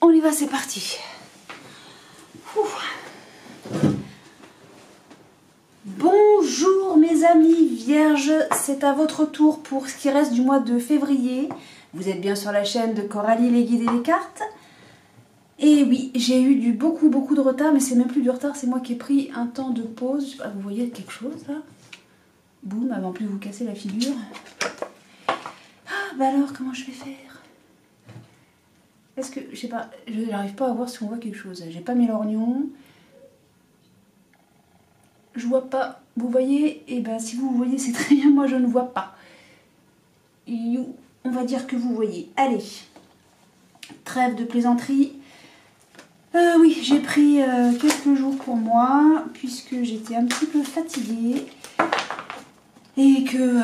on y va, c'est parti. Bonjour mes amis vierges, c'est à votre tour pour ce qui reste du mois de février. Vous êtes bien sur la chaîne de Coralie, les guides et les cartes. Et oui, j'ai eu beaucoup de retard, mais c'est même plus du retard, c'est moi qui ai pris un temps de pause. Je sais pas, vous voyez quelque chose là? Boum, avant plus de vous casser la figure. Ah, bah alors, comment je vais faire? Est-ce que, je sais pas, je n'arrive pas à voir si on voit quelque chose. J'ai pas mis l'orgnon. Je vois pas. Vous voyez? Et ben si vous voyez, c'est très bien, moi je ne vois pas. On va dire que vous voyez. Allez, trêve de plaisanterie. Oui, j'ai pris quelques jours pour moi, puisque j'étais un petit peu fatiguée. Et que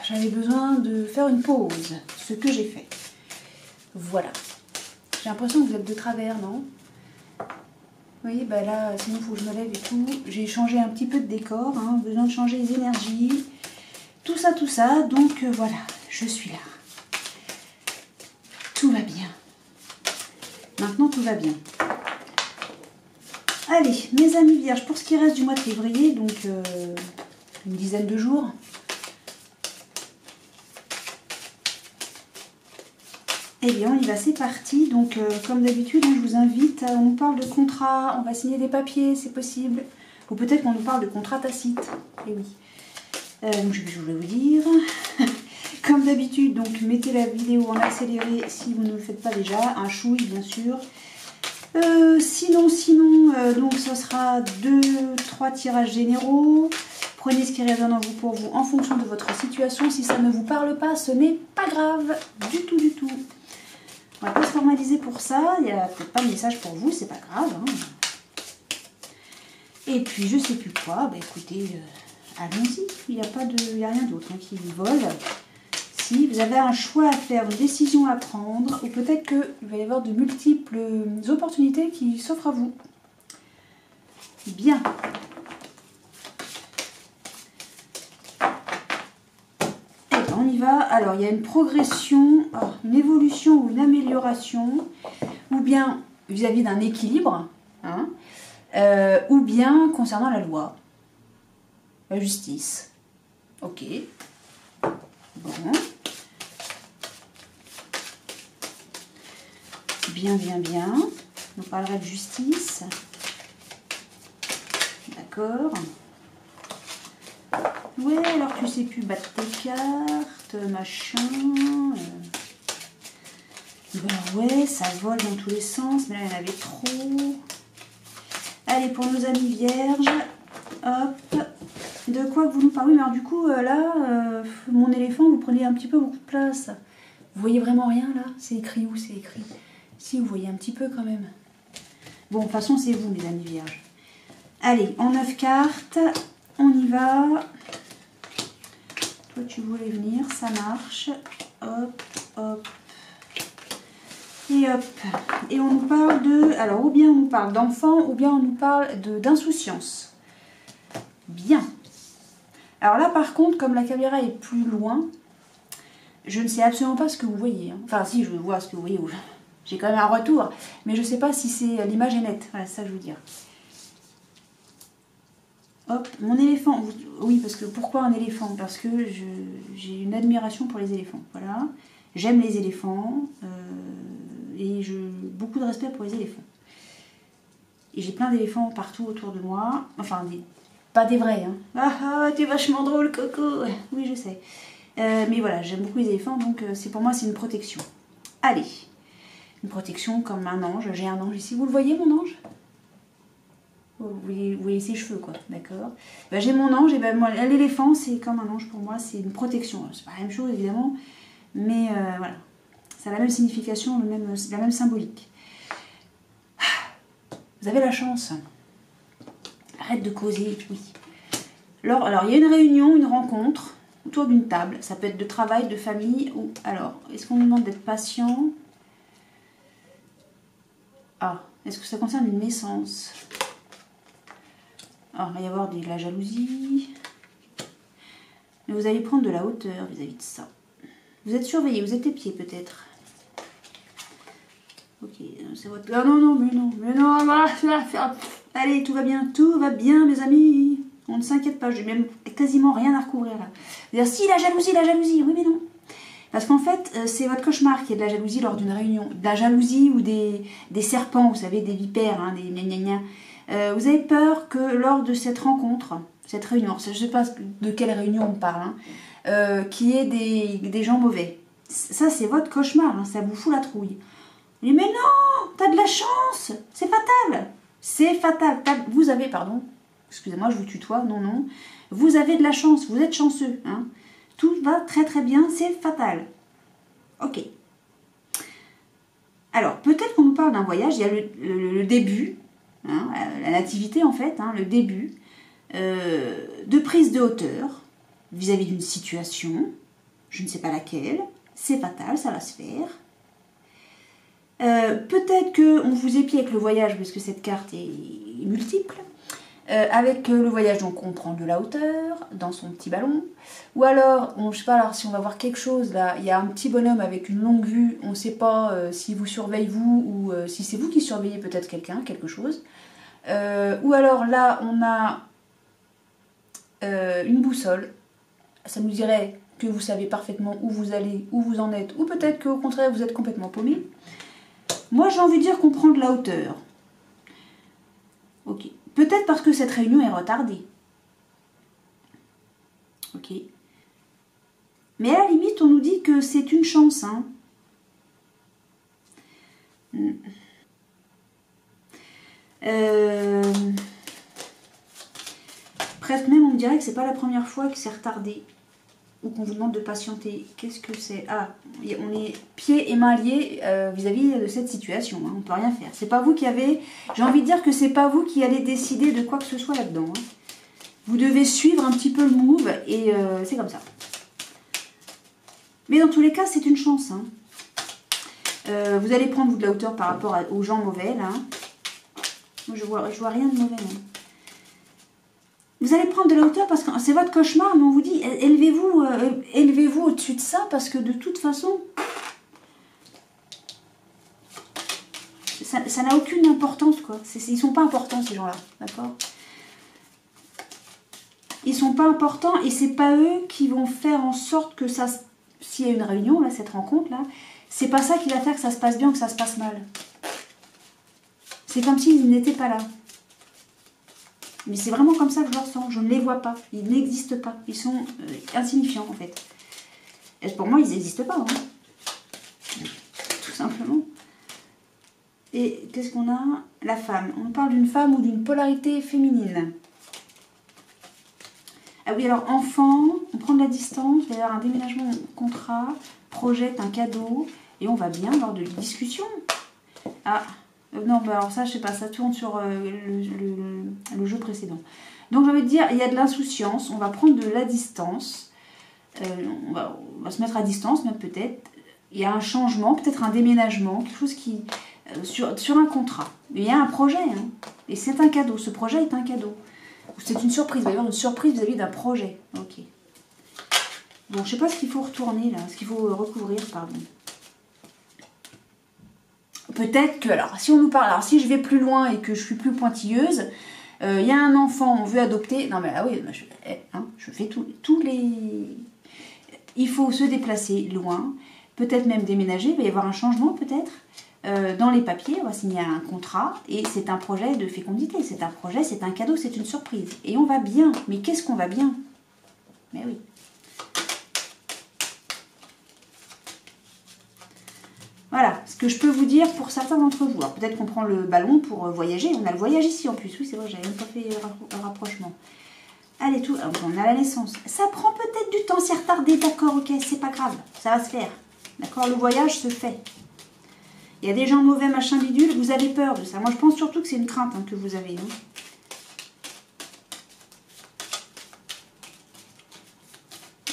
j'avais besoin de faire une pause. Ce que j'ai fait. Voilà. J'ai l'impression que vous êtes de travers, non? Oui, bah là, sinon il faut que je me lève et tout. J'ai changé un petit peu de décor, hein, besoin de changer les énergies. Tout ça. Donc voilà, je suis là. Tout va bien. Maintenant, tout va bien. Allez, mes amis vierges, pour ce qui reste du mois de février, donc une dizaine de jours. Eh bien, on y va, c'est parti. Donc, comme d'habitude, je vous invite, on nous parle de contrat, on va signer des papiers, c'est possible. Ou peut-être qu'on nous parle de contrat tacite. Eh oui. Donc, je voulais vous dire. Comme d'habitude, donc, mettez la vidéo en accéléré si vous ne le faites pas déjà. Un chouille, bien sûr. Sinon, donc, ce sera 2-3 tirages généraux. Prenez ce qui résonne en vous pour vous en fonction de votre situation. Si ça ne vous parle pas, ce n'est pas grave. Du tout. On va pas se formaliser pour ça. Il n'y a peut-être pas de message pour vous, c'est pas grave. Hein. Et puis, je sais plus quoi. Bah écoutez, allons-y. Il n'y a rien d'autre hein, qui vous vole. Si vous avez un choix à faire, une décision à prendre, ou peut-être qu'il va y avoir de multiples opportunités qui s'offrent à vous. Bien. On y va. Alors, il y a une progression, une évolution ou une amélioration, ou bien vis-à-vis d'un équilibre, hein, ou bien concernant la loi, la justice. Ok. Bon. Bien. On parlera de justice. D'accord. Ouais, alors tu sais plus battre tes cartes, machin. Ben ouais, ça vole dans tous les sens, mais là il y en avait trop. Allez, pour nos amis vierges, hop. De quoi que vous nous parlez? Mais alors du coup, là, mon éléphant, vous prenez un petit peu beaucoup de place. Vous voyez vraiment rien là? C'est écrit où? C'est écrit. Si, vous voyez un petit peu quand même. Bon, de toute façon, c'est vous, mes amis vierges. Allez, en 9 cartes, on y va. Toi, tu voulais venir, ça marche. Hop. Et hop. Et on nous parle de... Alors, ou bien on nous parle d'enfants, ou bien on nous parle d'insouciance. Bien. Alors là, par contre, comme la caméra est plus loin, je ne sais absolument pas ce que vous voyez. Hein. Enfin, si, je vois ce que vous voyez. J'ai quand même un retour. Mais je ne sais pas si l'image est nette. Voilà, c'est ça que je veux dire. Hop, mon éléphant. Oui, parce que pourquoi un éléphant? Parce que j'ai une admiration pour les éléphants. Voilà. J'aime les éléphants. Et beaucoup de respect pour les éléphants. Et j'ai plein d'éléphants partout autour de moi. Enfin, pas des vrais. Hein. Ah, t'es vachement drôle, Coco. Oui, je sais. Mais voilà, j'aime beaucoup les éléphants. Donc, pour moi, c'est une protection. Allez. Une protection comme un ange. J'ai un ange ici. Vous le voyez, mon ange? Vous voyez ses cheveux, quoi, d'accord. Ben, j'ai mon ange, et ben moi, l'éléphant, c'est comme un ange pour moi, c'est une protection. C'est pas la même chose, évidemment, mais voilà. Ça a la même signification, la même symbolique. Vous avez la chance. Arrête de causer, oui. Alors, il y a une réunion, une rencontre, autour d'une table. Ça peut être de travail, de famille, ou... Alors, est-ce qu'on nous demande d'être patient? Ah, est-ce que ça concerne une naissance? Alors, il va y avoir de la jalousie. Mais vous allez prendre de la hauteur vis-à-vis de ça. Vous êtes surveillé, vous êtes épié peut-être. Ok, c'est votre... Ah non, non, mais non, voilà, allez, tout va bien, mes amis. On ne s'inquiète pas, j'ai même quasiment rien à recouvrir là. C'est-à-dire, si, la jalousie, oui, mais non. Parce qu'en fait, c'est votre cauchemar qui est de la jalousie lors d'une réunion. De la jalousie ou des serpents, vous savez, des vipères, hein, des gna gna gna. Vous avez peur que lors de cette rencontre, cette réunion, je ne sais pas de quelle réunion on parle, hein, qu'il y ait des gens mauvais. Ça, c'est votre cauchemar, hein, ça vous fout la trouille. Mais non, t'as de la chance, c'est fatal. C'est fatal. Vous avez, pardon, excusez-moi, je vous tutoie, non. Vous avez de la chance, vous êtes chanceux, hein. Tout va très très bien, c'est fatal. Ok. Alors, peut-être qu'on nous parle d'un voyage, il y a le début, hein, la nativité en fait, hein, le début, de prise de hauteur vis-à-vis d'une situation, je ne sais pas laquelle, c'est fatal, ça va se faire. Peut-être qu'on vous épie avec le voyage, parce que cette carte est multiple. Avec le voyage, donc on prend de la hauteur dans son petit ballon. Ou alors, je sais pas, alors si on va voir quelque chose, là, il y a un petit bonhomme avec une longue vue, on ne sait pas s'il vous surveille vous, ou si c'est vous qui surveillez peut-être quelqu'un, quelque chose. Ou alors là, on a une boussole. Ça nous dirait que vous savez parfaitement où vous allez, où vous en êtes, ou peut-être qu'au contraire, vous êtes complètement paumé. Moi, j'ai envie de dire qu'on prend de la hauteur. Ok. Peut-être parce que cette réunion est retardée. Ok. Mais à la limite, on nous dit que c'est une chance. Hein. Presque même, on me dirait que c'est pas la première fois que c'est retardé. Ou qu'on vous demande de patienter. Qu'est-ce que c'est? Ah, on est pieds et mains liés vis-à-vis de cette situation. Hein. On ne peut rien faire. C'est pas vous qui avez... J'ai envie de dire que c'est pas vous qui allez décider de quoi que ce soit là-dedans. Hein. Vous devez suivre un petit peu le move et c'est comme ça. Mais dans tous les cas, c'est une chance. Hein. Vous allez prendre vous de la hauteur par rapport aux gens mauvais. Là. Moi, je vois rien de mauvais. Hein. Vous allez prendre de la hauteur parce que c'est votre cauchemar, mais on vous dit élevez-vous au-dessus de ça parce que de toute façon, ça n'a aucune importance, quoi. Ils sont pas importants, ces gens-là, d'accord? Ils sont pas importants et c'est pas eux qui vont faire en sorte que ça, s'il y a une réunion, là, cette rencontre-là, c'est pas ça qui va faire que ça se passe bien ou que ça se passe mal. C'est comme s'ils n'étaient pas là. Mais c'est vraiment comme ça que je le ressens. Je ne les vois pas. Ils n'existent pas. Ils sont insignifiants, en fait. Et pour moi, ils n'existent pas. Hein. Tout simplement. Et qu'est-ce qu'on a? La femme. On parle d'une femme ou d'une polarité féminine. Ah oui, alors, enfant, on prend de la distance, il va y avoir un déménagement, contrat, projette un cadeau, et on va bien lors de discussion. Ah non, bah alors ça, je sais pas, ça tourne sur le jeu précédent. Donc, j'ai envie de dire, il y a de l'insouciance, on va prendre de la distance, on va se mettre à distance, même peut-être. Il y a un changement, peut-être un déménagement, quelque chose qui... sur un contrat. Mais il y a un projet, hein, et c'est un cadeau, ce projet est un cadeau. C'est une surprise, il va y avoir une surprise vis-à-vis d'un projet. Ok. Bon, je sais pas ce qu'il faut retourner, là, ce qu'il faut recouvrir, pardon. Peut-être que, alors, si on nous parle, alors si je vais plus loin et que je suis plus pointilleuse, il y a un enfant, on veut adopter, non mais ah oui, je fais tous les... Il faut se déplacer loin, peut-être même déménager, il va y avoir un changement peut-être, dans les papiers, on va signer un contrat, et c'est un projet de fécondité, c'est un projet, c'est un cadeau, c'est une surprise. Et on va bien, mais qu'est-ce qu'on va bien? Mais oui. Voilà, ce que je peux vous dire pour certains d'entre vous. Alors peut-être qu'on prend le ballon pour voyager. On a le voyage ici en plus. Oui, c'est vrai, j'avais même pas fait un rapprochement. Allez, tout. Alors, on a la naissance. Ça prend peut-être du temps, c'est retardé, d'accord, ok, c'est pas grave. Ça va se faire. D'accord, le voyage se fait. Il y a des gens mauvais, machin bidule, vous avez peur de ça. Moi, je pense surtout que c'est une crainte hein, que vous avez. Hein.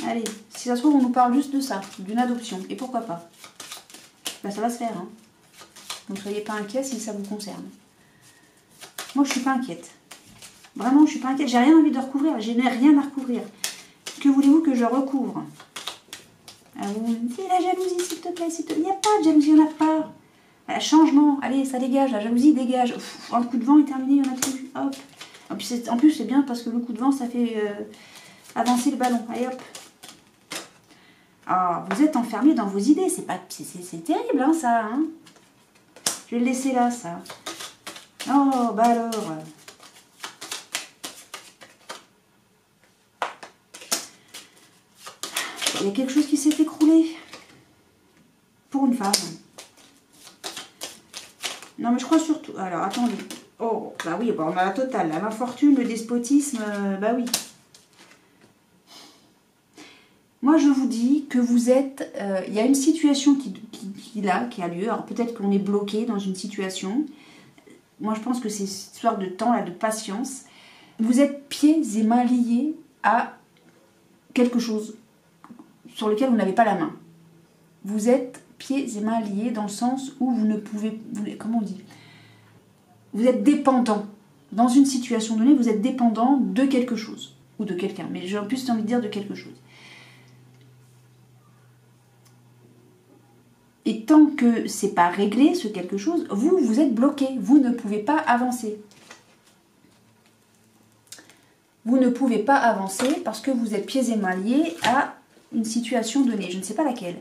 Allez, si ça se trouve, on nous parle juste de ça, d'une adoption. Et pourquoi pas? Ben, ça va se faire. Hein. Donc, soyez pas inquiets si ça vous concerne. Moi, je suis pas inquiète. Vraiment, je suis pas inquiète. J'ai rien envie de recouvrir. Je n'ai rien à recouvrir. Que voulez-vous que je recouvre? Vous me dites la jalousie, s'il te plaît, s'il te plaît. Il n'y a pas de jalousie, il n'y en a pas. Changement, allez, ça dégage, la jalousie dégage. Ouf, un coup de vent est terminé, il n'y en a plus. Hop. En plus, c'est bien parce que le coup de vent, ça fait avancer le ballon. Allez, hop. Ah, vous êtes enfermé dans vos idées. C'est terrible, hein, ça. Hein. Je vais le laisser là, ça. Oh, bah alors. Il y a quelque chose qui s'est écroulé. Pour une femme. Non, mais je crois surtout... Alors, attendez. Oh, bah oui, bah on a la totale. L'infortune, le despotisme, bah oui. Moi, je vous dis que vous êtes... Il y a une situation qui a lieu. Alors, peut-être qu'on est bloqué dans une situation. Moi, je pense que c'est cette histoire de temps, là, de patience. Vous êtes pieds et mains liés à quelque chose sur lequel vous n'avez pas la main. Vous êtes pieds et mains liés dans le sens où vous ne pouvez... Comment on dit? Vous êtes dépendant. Dans une situation donnée, vous êtes dépendant de quelque chose. Ou de quelqu'un. Mais j'ai en plus envie de dire de quelque chose. Et tant que c'est pas réglé, ce quelque chose, vous êtes bloqué. Vous ne pouvez pas avancer. Vous ne pouvez pas avancer parce que vous êtes pieds et mains liés à une situation donnée. Je ne sais pas laquelle.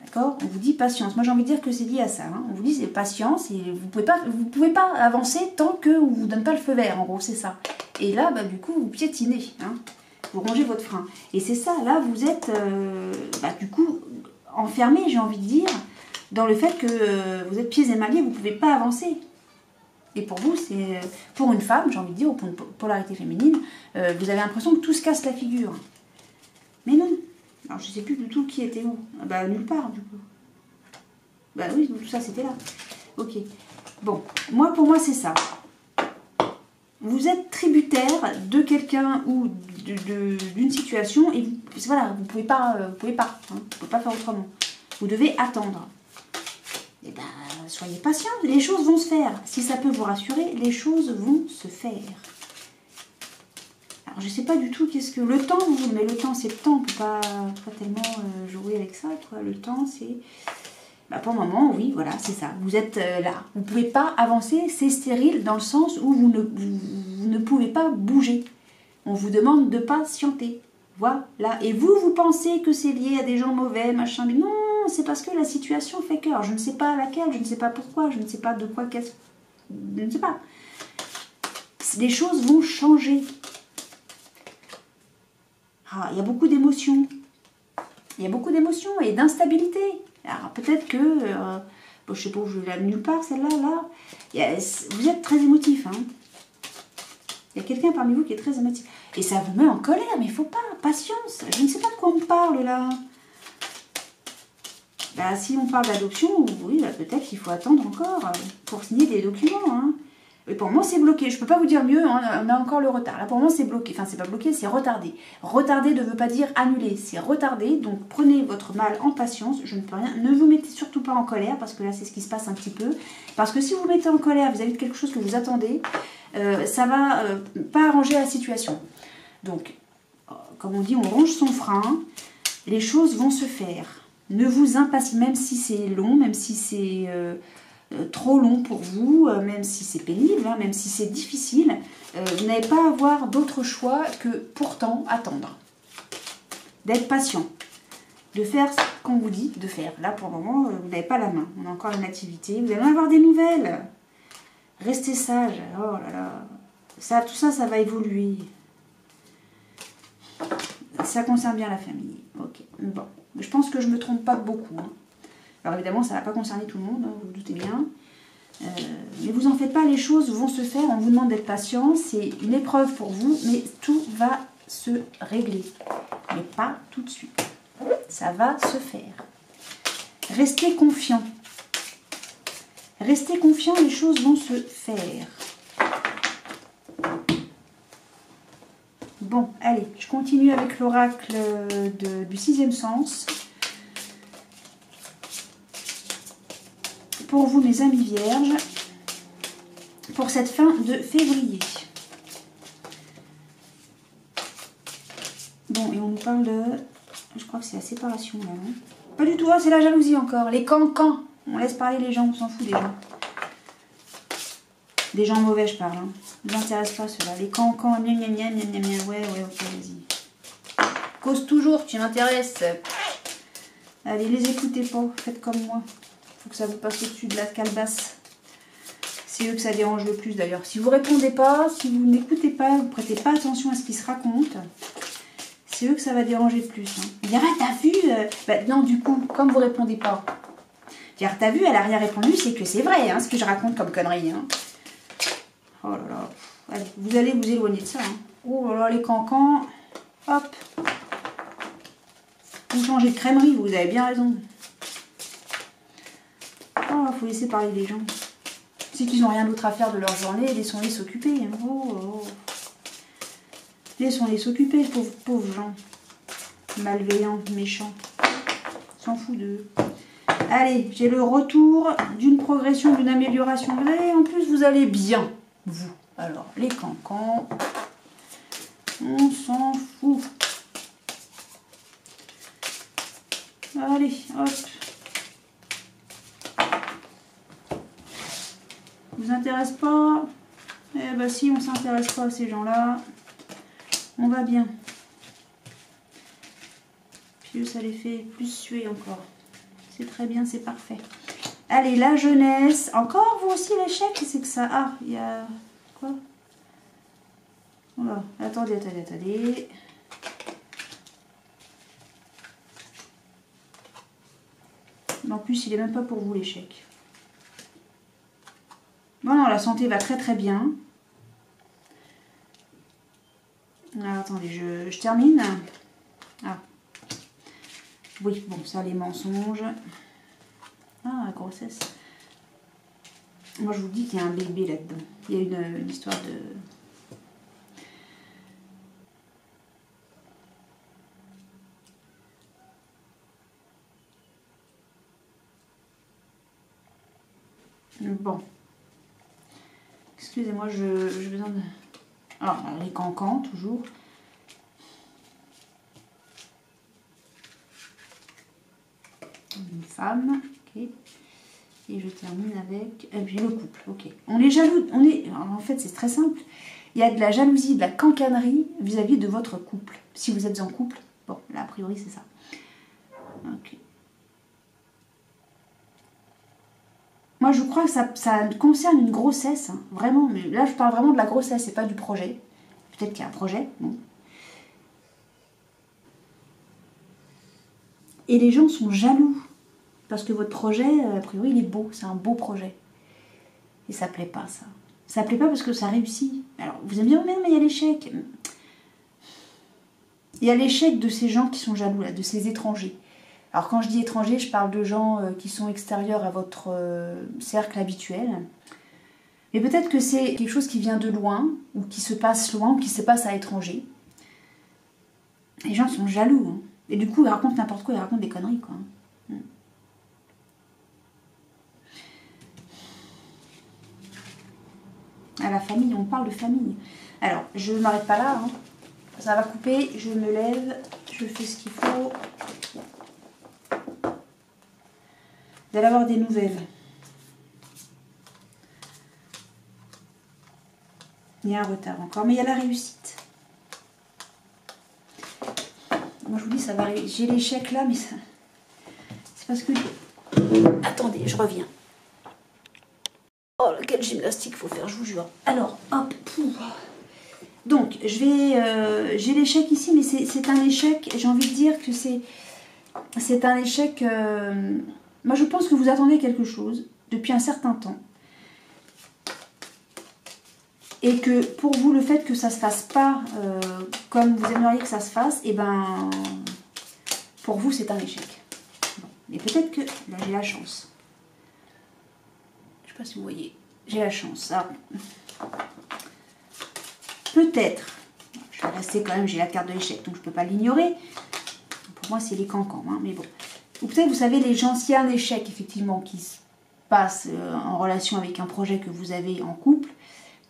D'accord? On vous dit patience. Moi, j'ai envie de dire que c'est lié à ça. Hein. On vous dit c'est patience et vous pouvez pas avancer tant qu'on ne vous donne pas le feu vert. En gros, c'est ça. Et là, bah, du coup, vous piétinez. Hein. Vous rongez votre frein. Et c'est ça. Là, vous êtes, du coup, enfermé, j'ai envie de dire, dans le fait que vous êtes pieds et mains liés, vous ne pouvez pas avancer. Et pour vous, c'est pour une femme, j'ai envie de dire, ou pour une polarité féminine, vous avez l'impression que tout se casse la figure. Mais non. Alors, je ne sais plus du tout qui était où. Bah, nulle part, du coup. Bah oui, tout ça, c'était là. Ok. Bon, pour moi, c'est ça. Vous êtes tributaire de quelqu'un ou d'une situation et voilà, vous pouvez pas, hein, vous pouvez pas faire autrement. Vous devez attendre. Et ben, soyez patient, les choses vont se faire. Si ça peut vous rassurer, les choses vont se faire. Alors, je sais pas du tout qu'est-ce que... Le temps, mais le temps, c'est le temps. On peut pas tellement jouer avec ça, quoi. Le temps, c'est... Bah, pour le moment, oui, voilà, c'est ça. Vous êtes là. Vous ne pouvez pas avancer, c'est stérile dans le sens où vous ne pouvez pas bouger. On vous demande de patienter. Voilà. Et vous pensez que c'est lié à des gens mauvais, machin. Mais non, c'est parce que la situation fait que... Alors, je ne sais pas laquelle, je ne sais pas pourquoi, je ne sais pas de quoi, qu'est-ce... Je ne sais pas. Les choses vont changer. Ah, il y a beaucoup d'émotions. Il y a beaucoup d'émotions et d'instabilité. Alors peut-être que, je sais pas où je vais la nulle part, celle-là, là. Vous êtes très émotif, hein. Il y a quelqu'un parmi vous qui est très émotif. Et ça vous met en colère, mais il faut pas, patience. Je ne sais pas de quoi on parle, là. Bah, si on parle d'adoption, oui, bah, peut-être qu'il faut attendre encore pour signer des documents, hein. Et pour moi, c'est bloqué. Je ne peux pas vous dire mieux, hein, on a encore le retard. Là, pour moi, c'est bloqué. Enfin, c'est pas bloqué, c'est retardé. Retardé ne veut pas dire annulé, c'est retardé. Donc, prenez votre mal en patience. Je ne peux rien. Ne vous mettez surtout pas en colère, parce que là, c'est ce qui se passe un petit peu. Parce que si vous vous mettez en colère vis-à-vis de quelque chose que vous attendez, ça va pas arranger la situation. Donc, comme on dit, on ronge son frein. Les choses vont se faire. Ne vous impatientez, même si c'est long, même si c'est... trop long pour vous, même si c'est pénible, hein, même si c'est difficile, vous n'avez pas à avoir d'autre choix que pourtant attendre. D'être patient. De faire ce qu'on vous dit de faire. Là, pour le moment, vous n'avez pas la main. On a encore une activité. Vous allez avoir des nouvelles. Restez sage. Oh là là. Tout ça, ça va évoluer. Ça concerne bien la famille. Ok. Bon. Je pense que je ne me trompe pas beaucoup. Hein. Alors évidemment, ça ne va pas concerner tout le monde, hein, vous vous doutez bien. Mais vous en faites pas, les choses vont se faire. On vous demande d'être patient. C'est une épreuve pour vous, mais tout va se régler. Mais pas tout de suite. Ça va se faire. Restez confiant. Restez confiant, les choses vont se faire. Bon, allez, je continue avec l'oracle du 6e sens. Pour vous, mes amis vierges, pour cette fin de février. Bon, et on nous parle de... Je crois que c'est la séparation, là. Hein. Pas du tout, c'est la jalousie encore. Les cancans. On laisse parler les gens, on s'en fout des gens. Des gens mauvais, je parle. Hein. Ne vous intéresse pas ceux-là. Les cancans, ouais, ok, vas-y. Cause toujours, tu m'intéresses. Allez, les écoutez pas, faites comme moi. Faut que ça vous passe au-dessus de la calebasse. C'est eux que ça dérange le plus d'ailleurs. Si vous répondez pas, si vous n'écoutez pas, vous prêtez pas attention à ce qui se raconte, c'est eux que ça va déranger le plus. Hein. Dire, ah, t'as vu bah, non, du coup, comme vous répondez pas. Dire, t'as vu, elle a rien répondu, c'est que c'est vrai, hein, ce que je raconte comme connerie. Hein. Oh là là. Allez, vous allez vous éloigner de ça. Hein. Oh là là, les cancans. Hop. Vous changez de crèmerie, vous avez bien raison. Oh, faut laisser parler les gens. C'est qu'ils n'ont rien d'autre à faire de leur journée, laissons-les s'occuper. Hein. Oh, oh. Laissons-les s'occuper, pauvres gens. Malveillants, méchants. S'en fout d'eux. Allez, j'ai le retour d'une progression, d'une amélioration. Vous allez, en plus, vous allez bien, vous. Alors, les cancans, on s'en fout. Allez, hop. Vous intéresse pas? Eh ben si, on s'intéresse pas à ces gens-là. On va bien. Puis eux, ça les fait plus suer encore. C'est très bien, c'est parfait. Allez, la jeunesse. Encore, vous aussi, l'échec, c'est que ça... Ah, il y a... Quoi? Voilà. Attendez. En plus, il est même pas pour vous, l'échec. Bon, non, la santé va très très bien. Alors, attendez, je termine. Ah. Oui, bon, ça, les mensonges. Ah, la grossesse. Moi, je vous dis qu'il y a un bébé là-dedans. Il y a une histoire de... Bon. Excusez-moi, j'ai besoin de... Alors, les cancans, toujours. Une femme, ok. Et je termine avec... Et puis le couple, ok. On est jaloux, on est... Alors, en fait, c'est très simple. Il y a de la jalousie, de la cancanerie vis-à-vis de votre couple. Si vous êtes en couple, bon, là, a priori, c'est ça. Ok. Moi, je crois que ça concerne une grossesse, hein, vraiment. Mais là, je parle vraiment de la grossesse et pas du projet. Peut-être qu'il y a un projet, bon. Et les gens sont jaloux. Parce que votre projet, a priori, il est beau. C'est un beau projet. Et ça plaît pas, ça. Ça plaît pas parce que ça réussit. Alors, vous aimez bien, mais il y a l'échec. Il y a l'échec de ces gens qui sont jaloux, là, de ces étrangers. Alors quand je dis étrangers, je parle de gens qui sont extérieurs à votre cercle habituel. Mais peut-être que c'est quelque chose qui vient de loin, ou qui se passe loin, ou qui se passe à l'étranger. Les gens sont jaloux. Hein. Et du coup, ils racontent n'importe quoi, ils racontent des conneries, quoi. À la famille, on parle de famille. Alors, je ne m'arrête pas là. Hein. Ça va couper, je me lève, je fais ce qu'il faut. Vous allez avoir des nouvelles. Il y a un retard encore, mais il y a la réussite. Moi, je vous dis, ça va arriver. J'ai l'échec là, mais ça... c'est parce que... Attendez, je reviens. Oh, quelle gymnastique faut faire, je vous jure. Alors, hop, pouf. Donc, j'ai l'échec ici, mais c'est un échec, j'ai envie de dire que c'est un échec... moi, je pense que vous attendez quelque chose depuis un certain temps. Et que pour vous, le fait que ça ne se fasse pas comme vous aimeriez que ça se fasse, et ben, pour vous, c'est un échec. Bon. Mais peut-être que là, j'ai la chance. Je ne sais pas si vous voyez. J'ai la chance. Peut-être. Je vais rester quand même, j'ai la carte de l'échec, donc je ne peux pas l'ignorer. Pour moi, c'est les cancans, hein, mais bon. Ou peut-être, vous savez, les gens, s'il y a un échec, effectivement, qui se passe en relation avec un projet que vous avez en couple,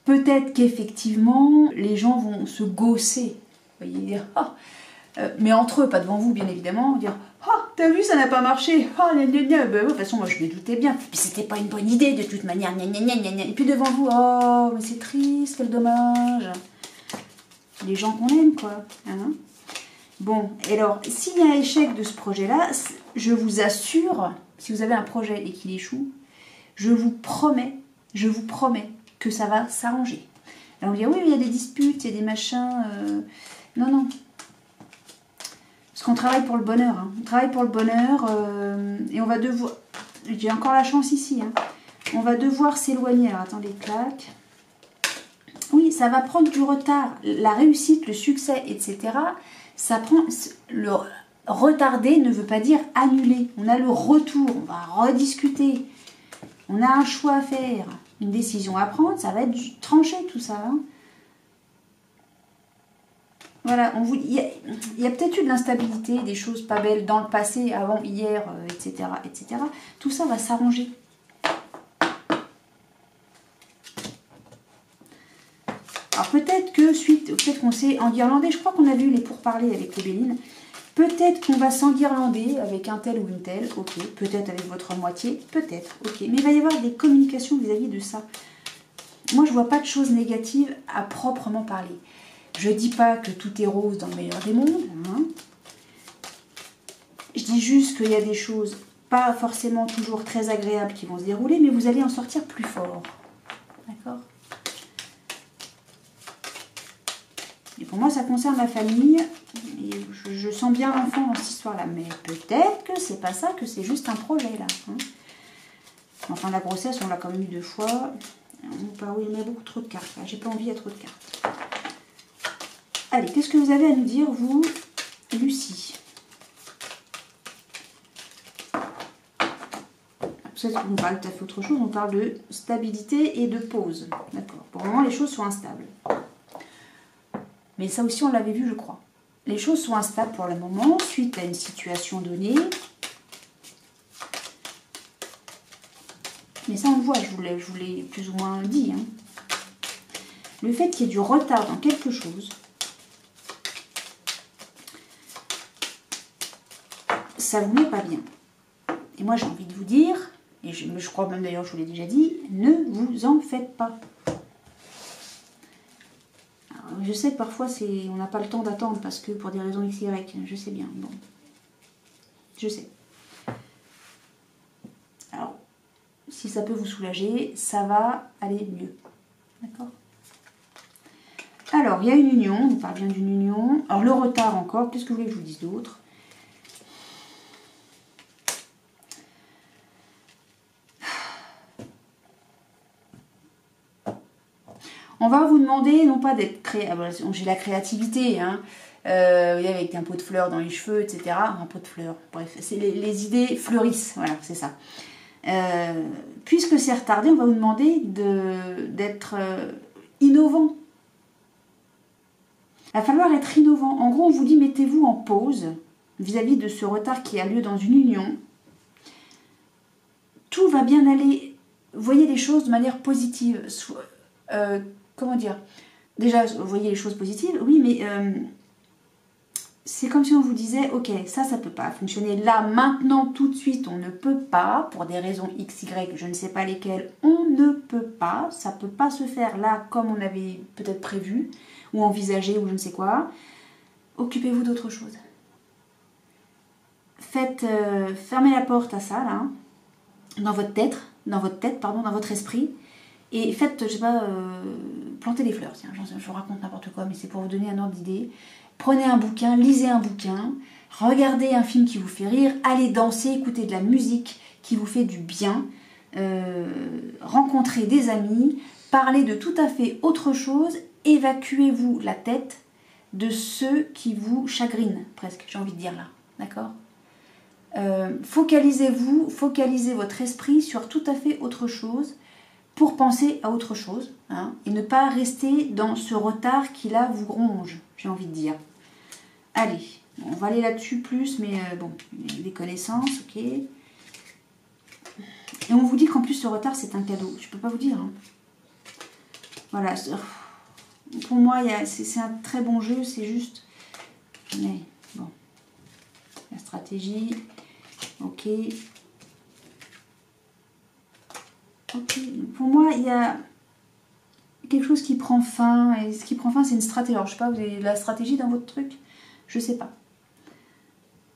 peut-être qu'effectivement, les gens vont se gausser. Vous voyez, dire, oh, mais entre eux, pas devant vous, bien évidemment, dire, oh, t'as vu, ça n'a pas marché. Oh, gna gna gna. Ben, de toute façon, moi, je me doutais bien. Puis c'était pas une bonne idée, de toute manière. Gna gna gna gna gna. Et puis devant vous, oh, mais c'est triste, quel dommage. Les gens qu'on aime, quoi. Hein. Bon, et alors, s'il y a un échec de ce projet-là, je vous assure, si vous avez un projet et qu'il échoue, je vous promets que ça va s'arranger. Alors, on dit, oui, il y a des disputes, il y a des machins. Non, non. Parce qu'on travaille pour le bonheur. Hein. On travaille pour le bonheur et on va devoir... J'ai encore la chance ici. Hein. On va devoir s'éloigner. Alors, attendez, clac. Oui, ça va prendre du retard. La réussite, le succès, etc., ça prend... Le retarder ne veut pas dire annuler. On a le retour. On va rediscuter. On a un choix à faire. Une décision à prendre. Ça va être tranché, tout ça. Hein. Voilà, il y a peut-être eu de l'instabilité, des choses pas belles dans le passé, avant, hier, etc., etc. Tout ça va s'arranger. Alors peut-être qu'on s'est enguirlandé, je crois qu'on a vu les pourparlers avec les Bélines. Peut-être qu'on va s'enguirlander avec un tel ou une telle, ok. Peut-être avec votre moitié, peut-être, ok. Mais il va y avoir des communications vis-à-vis de ça. Moi, je vois pas de choses négatives à proprement parler. Je ne dis pas que tout est rose dans le meilleur des mondes. Hein. Je dis juste qu'il y a des choses pas forcément toujours très agréables qui vont se dérouler, mais vous allez en sortir plus fort. D'accord? Et pour moi, ça concerne ma famille. Et je sens bien l'enfant dans cette histoire-là. Mais peut-être que c'est pas ça, que c'est juste un projet, là. Hein. Enfin, la grossesse, on l'a quand même eu 2 fois. Oui, il y a beaucoup trop de cartes. J'ai pas envie, il y a trop de cartes. Allez, qu'est-ce que vous avez à nous dire, vous, Lucie? On parle tout à fait autre chose, on parle de stabilité et de pause. D'accord. Pour le moment, les choses sont instables. Mais ça aussi, on l'avait vu, je crois. Les choses sont instables pour le moment, suite à une situation donnée. Mais ça, on le voit, je vous l'ai plus ou moins dit. Hein. Le fait qu'il y ait du retard dans quelque chose, ça vous met pas bien. Et moi, j'ai envie de vous dire, et je crois même d'ailleurs, je vous l'ai déjà dit, ne vous en faites pas. Alors, je sais que parfois, on n'a pas le temps d'attendre parce que pour des raisons XY, je sais bien. Bon, je sais. Alors, si ça peut vous soulager, ça va aller mieux. D'accord ? Alors, il y a une union, on parle bien d'une union. Alors, le retard encore, qu'est-ce que vous voulez que je vous dise d'autre ? On va vous demander, non pas d'être créatif, j'ai la créativité, hein, avec un pot de fleurs dans les cheveux, etc. Un pot de fleurs, bref, les idées fleurissent, voilà, c'est ça. Puisque c'est retardé, on va vous demander d'être innovant. Il va falloir être innovant. En gros, on vous dit, mettez-vous en pause vis-à-vis de ce retard qui a lieu dans une union. Tout va bien aller. Voyez les choses de manière positive. Comment dire? Déjà, vous voyez les choses positives, oui, mais c'est comme si on vous disait, ok, ça peut pas fonctionner là, maintenant, tout de suite, on ne peut pas, pour des raisons X, Y, je ne sais pas lesquelles, on ne peut pas, ça peut pas se faire là comme on avait peut-être prévu, ou envisagé, ou je ne sais quoi. Occupez-vous d'autre chose. Fermez la porte à ça, là, dans votre tête, dans votre esprit, et faites, je sais pas, planter des fleurs. Tiens, je vous raconte n'importe quoi, mais c'est pour vous donner un ordre d'idée. Prenez un bouquin, lisez un bouquin, regardez un film qui vous fait rire, allez danser, écoutez de la musique qui vous fait du bien, rencontrez des amis, parlez de tout à fait autre chose, évacuez-vous la tête de ceux qui vous chagrinent, presque, j'ai envie de dire là, d'accord ? Focalisez votre esprit sur tout à fait autre chose, pour penser à autre chose, hein, et ne pas rester dans ce retard qui là vous ronge, j'ai envie de dire. Allez, on va aller là-dessus plus, mais bon, des connaissances, ok. Et on vous dit qu'en plus ce retard c'est un cadeau, je peux pas vous dire. Hein. Voilà, pour moi c'est un très bon jeu, c'est juste, mais bon, la stratégie, Ok. Ok. Pour moi, il y a quelque chose qui prend fin. Et ce qui prend fin, c'est une stratégie. Alors, je sais pas, vous avez de la stratégie dans votre truc? Je sais pas.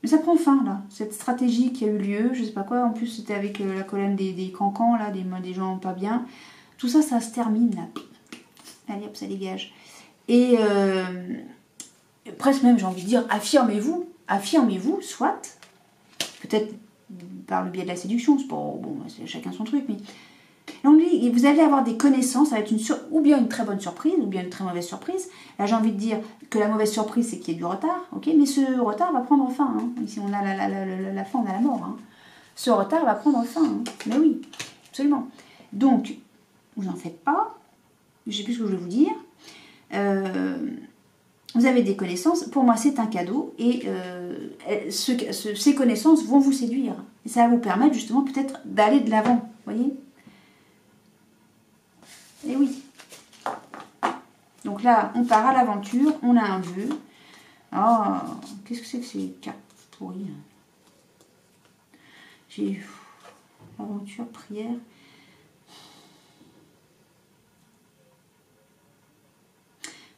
Mais ça prend fin, là. Cette stratégie qui a eu lieu, je sais pas quoi. En plus, c'était avec la colonne des cancans, là, des gens pas bien. Tout ça, ça se termine, là. Allez, hop, ça dégage. Et presque même, j'ai envie de dire, affirmez-vous. Affirmez-vous, soit. Peut-être par le biais de la séduction. C'est pas... Bon, c'est chacun son truc, mais... Donc, vous allez avoir des connaissances, ça va être ou bien une très bonne surprise, ou bien une très mauvaise surprise. Là, j'ai envie de dire que la mauvaise surprise, c'est qu'il y a du retard, ok, mais ce retard va prendre fin. Hein. Ici, on a la fin, on a la mort. Hein. Ce retard va prendre fin. Hein. Mais oui, absolument. Donc, vous n'en faites pas. Je ne sais plus ce que je vais vous dire. Vous avez des connaissances. Pour moi, c'est un cadeau. Et ces connaissances vont vous séduire. Et ça va vous permettre, justement, peut-être d'aller de l'avant. Vous voyez ? Et oui. Donc là, on part à l'aventure, on a un vœu. Oh, qu'est-ce que c'est que ces cartes pourries? J'ai aventure, prière.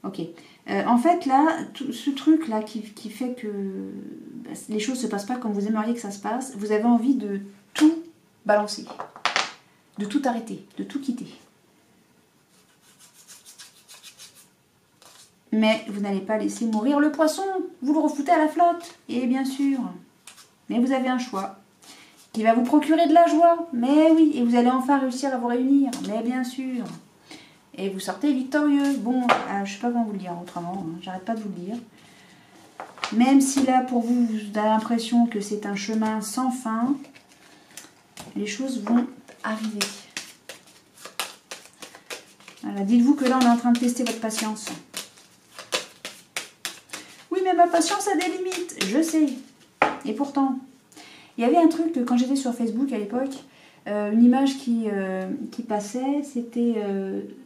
Ok. En fait, là, tout ce truc-là qui fait que les choses ne se passent pas comme vous aimeriez que ça se passe, vous avez envie de tout balancer, de tout arrêter, de tout quitter. Mais vous n'allez pas laisser mourir le poisson. Vous le refoutez à la flotte. Et bien sûr. Mais vous avez un choix. Qui va vous procurer de la joie. Mais oui. Et vous allez enfin réussir à vous réunir. Mais bien sûr. Et vous sortez victorieux. Bon, je ne sais pas comment vous le dire autrement. Hein. J'arrête pas de vous le dire. Même si là, pour vous, vous avez l'impression que c'est un chemin sans fin, les choses vont arriver. Voilà, dites-vous que là, on est en train de tester votre patience. Mais ma patience a des limites, je sais. Et pourtant, il y avait un truc, quand j'étais sur Facebook à l'époque, une image qui passait, c'était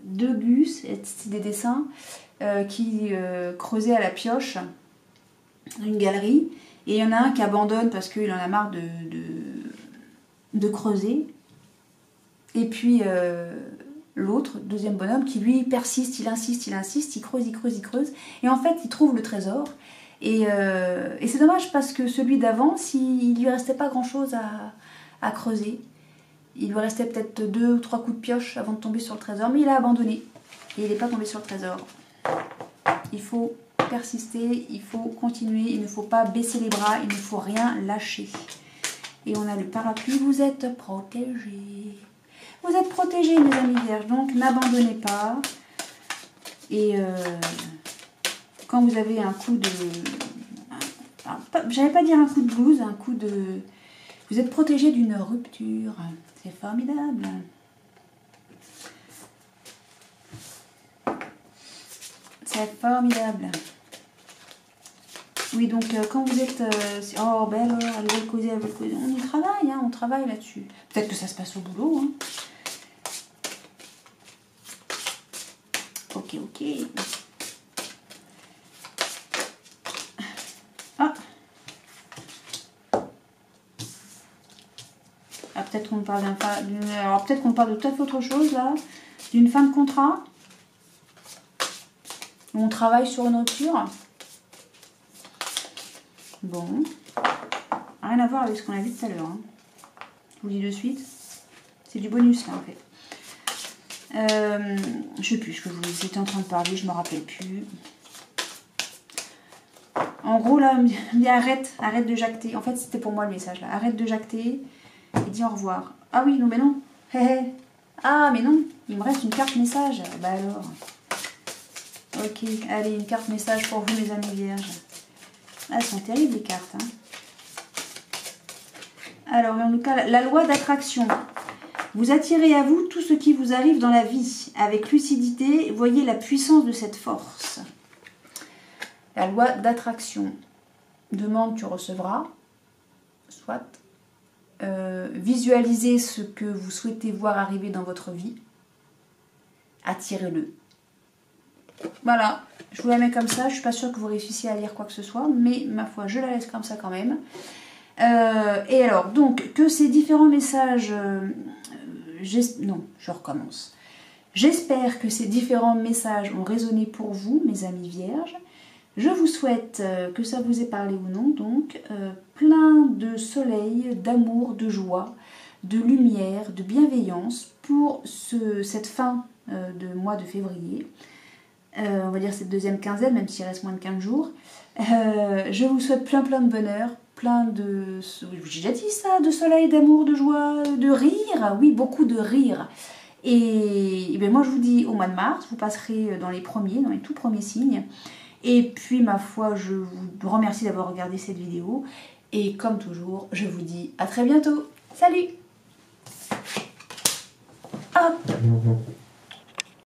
deux gus, c'était des dessins, qui creusaient à la pioche une galerie. Et il y en a un qui abandonne parce qu'il en a marre de creuser. Et puis l'autre, deuxième bonhomme, qui lui persiste, il insiste, il creuse, il creuse, il creuse. Et en fait, il trouve le trésor. Et c'est dommage parce que celui d'avant, il lui restait pas grand-chose à creuser. Il lui restait peut-être 2 ou 3 coups de pioche avant de tomber sur le trésor. Mais il a abandonné. Et il n'est pas tombé sur le trésor. Il faut persister, il faut continuer, il ne faut pas baisser les bras, il ne faut rien lâcher. Et on a le parapluie, vous êtes protégés. Vous êtes protégés, mes amis vierges, donc n'abandonnez pas. Et quand vous avez un coup de... J'allais pas dire un coup de blues, un coup de... Vous êtes protégés d'une rupture. C'est formidable. C'est formidable. Oui, donc quand vous êtes... oh, ben alors, elle veut causer, elle veut causer. On y travaille, hein, on travaille là-dessus. Peut-être que ça se passe au boulot, hein. Ok, ok. Ah. Ah, peut-être qu'on parle alors peut-être qu'on parle de tout à fait autre chose là, d'une fin de contrat. Où on travaille sur une rupture. Bon. Rien à voir avec ce qu'on a vu tout à l'heure. Hein. Je vous le dis de suite. C'est du bonus là en fait. Je sais plus ce que j'étais en train de parler, je me rappelle plus. En gros là, on me dit arrête de jacter. En fait c'était pour moi le message là. Arrête de jacter et dis au revoir. Ah oui, non mais non. Ah mais non, il me reste une carte message. Bah alors. Ok, allez, une carte message pour vous mes amis vierges. Ah, elles sont terribles les cartes. Hein. Alors en tout cas, la loi d'attraction. Vous attirez à vous tout ce qui vous arrive dans la vie. Avec lucidité, voyez la puissance de cette force. La loi d'attraction. Demande, tu recevras. Soit. Visualisez ce que vous souhaitez voir arriver dans votre vie. Attirez-le. Voilà. Je vous la mets comme ça. Je ne suis pas sûre que vous réussissiez à lire quoi que ce soit. Mais ma foi, je la laisse comme ça quand même. Et alors, donc, que ces différents messages... non, je recommence. J'espère que ces différents messages ont résonné pour vous, mes amis vierges. Je vous souhaite, que ça vous ait parlé ou non, donc, plein de soleil, d'amour, de joie, de lumière, de bienveillance pour cette fin de mois de février. On va dire cette deuxième quinzaine, même s'il reste moins de 15 jours. Je vous souhaite plein de bonheur, plein de... J'ai déjà dit ça, de soleil, d'amour, de joie, de rire. Oui, beaucoup de rire. Et bien moi je vous dis au mois de mars, vous passerez dans les tout premiers signes. Et puis ma foi, je vous remercie d'avoir regardé cette vidéo. Et comme toujours, je vous dis à très bientôt. Salut! Hop!